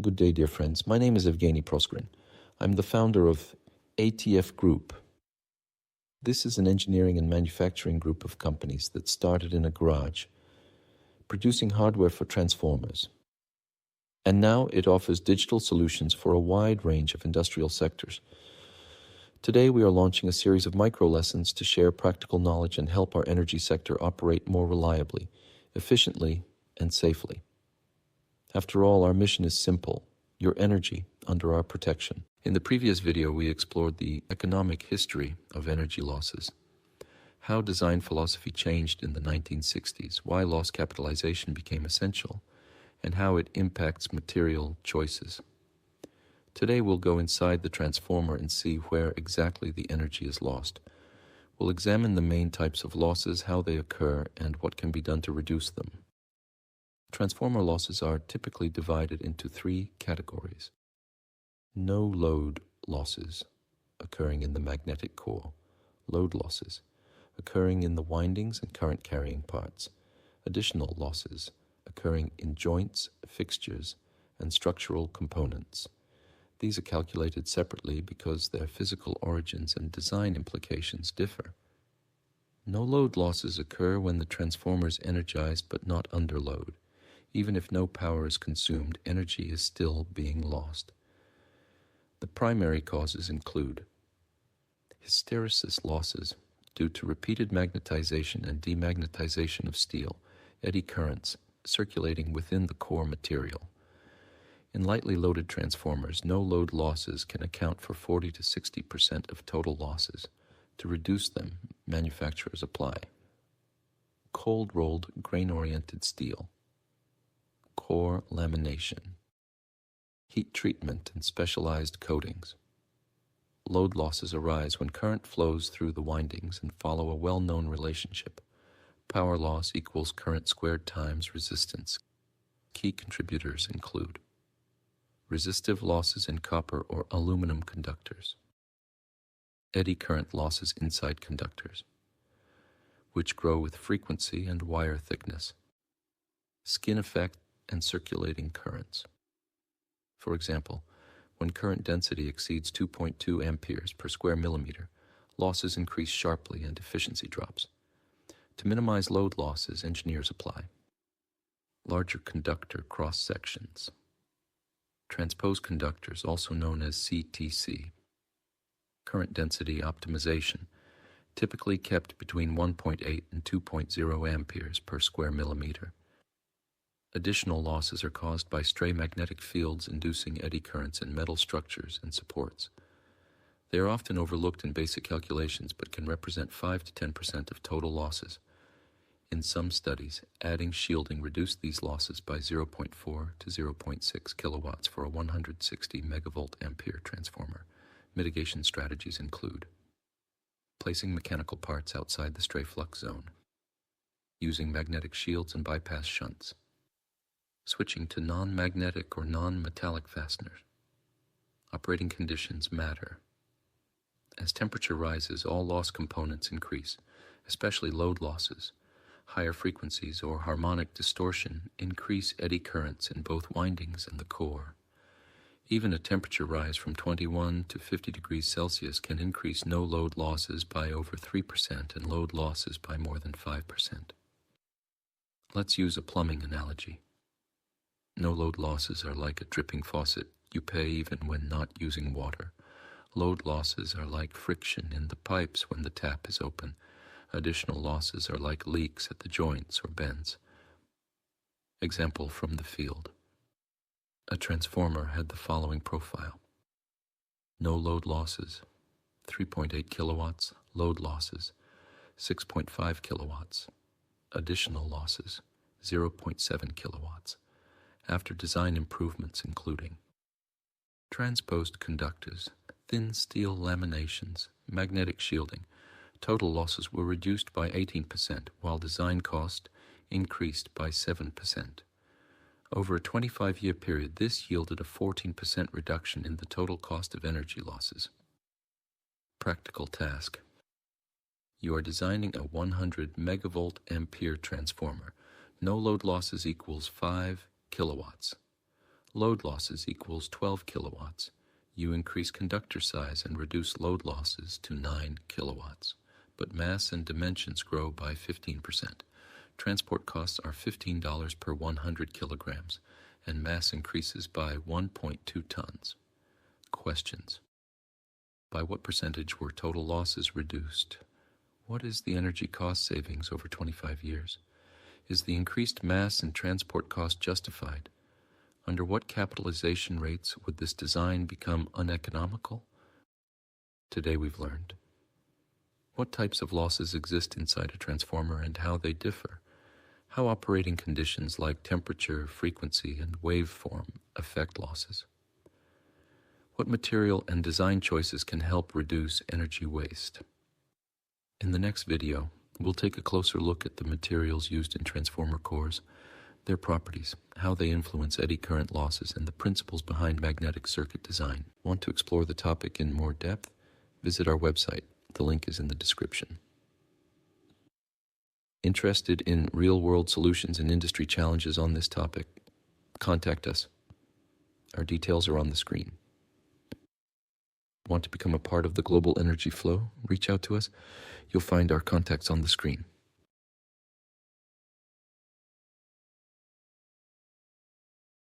Good day, dear friends. My name is Evgeny Proskrin. I'm the founder of ATF Group. This is an engineering and manufacturing group of companies that started in a garage, producing hardware for transformers. And now it offers digital solutions for a wide range of industrial sectors. Today we are launching a series of micro lessons to share practical knowledge and help our energy sector operate more reliably, efficiently, and safely. After all, our mission is simple: your energy under our protection. In the previous video, we explored the economic history of energy losses, how design philosophy changed in the 1960s, why loss capitalization became essential, and how it impacts material choices. Today, we'll go inside the transformer and see where exactly the energy is lost. We'll examine the main types of losses, how they occur, and what can be done to reduce them. Transformer losses are typically divided into three categories. No-load losses, occurring in the magnetic core. Load losses, occurring in the windings and current-carrying parts. Additional losses, occurring in joints, fixtures, and structural components. These are calculated separately because their physical origins and design implications differ. No-load losses occur when the transformer is energized but not under load. Even if no power is consumed, energy is still being lost. The primary causes include hysteresis losses due to repeated magnetization and demagnetization of steel, eddy currents circulating within the core material. In lightly loaded transformers, no-load losses can account for 40 to 60% of total losses. To reduce them, manufacturers apply cold-rolled grain-oriented steel, core lamination, heat treatment and specialized coatings. Load losses arise when current flows through the windings and follow a well-known relationship. Power loss equals current squared times resistance. Key contributors include resistive losses in copper or aluminum conductors, eddy current losses inside conductors, which grow with frequency and wire thickness, skin effect, and circulating currents. For example, when current density exceeds 2.2 amperes per square millimeter, losses increase sharply and efficiency drops. To minimize load losses, engineers apply larger conductor cross-sections, transposed conductors, also known as CTC, current density optimization, typically kept between 1.8 and 2.0 amperes per square millimeter. Additional losses are caused by stray magnetic fields inducing eddy currents in metal structures and supports. They are often overlooked in basic calculations but can represent 5 to 10% of total losses. In some studies, adding shielding reduced these losses by 0.4 to 0.6 kilowatts for a 160 megavolt ampere transformer. Mitigation strategies include placing mechanical parts outside the stray flux zone, using magnetic shields and bypass shunts, switching to non-magnetic or non-metallic fasteners. Operating conditions matter. As temperature rises, all loss components increase, especially load losses. Higher frequencies or harmonic distortion increase eddy currents in both windings and the core. Even a temperature rise from 21 to 50 degrees Celsius can increase no-load losses by over 3% and load losses by more than 5%. Let's use a plumbing analogy. No-load losses are like a dripping faucet. You pay even when not using water. Load losses are like friction in the pipes when the tap is open. Additional losses are like leaks at the joints or bends. Example from the field. A transformer had the following profile: no load losses, 3.8 kilowatts, load losses, 6.5 kilowatts, additional losses, 0.7 kilowatts, after design improvements including transposed conductors, thin steel laminations, magnetic shielding. Total losses were reduced by 18%, while design cost increased by 7%. Over a 25-year period, this yielded a 14% reduction in the total cost of energy losses. Practical task. You are designing a 100 megavolt ampere transformer. No load losses equals 5 kilowatts. Load losses equals 12 kilowatts. You increase conductor size and reduce load losses to 9 kilowatts, but mass and dimensions grow by 15%. Transport costs are $15 per 100 kilograms, and mass increases by 1.2 tons. Questions. By what percentage were total losses reduced? What is the energy cost savings over 25 years? Is the increased mass and transport cost justified? Under what capitalization rates would this design become uneconomical? Today we've learned what types of losses exist inside a transformer and how they differ, how operating conditions like temperature, frequency, and waveform affect losses, what material and design choices can help reduce energy waste. In the next video, we'll take a closer look at the materials used in transformer cores, their properties, how they influence eddy current losses, and the principles behind magnetic circuit design. Want to explore the topic in more depth? Visit our website. The link is in the description. Interested in real-world solutions and industry challenges on this topic? Contact us. Our details are on the screen. Want to become a part of the global energy flow? Reach out to us. You'll find our contacts on the screen.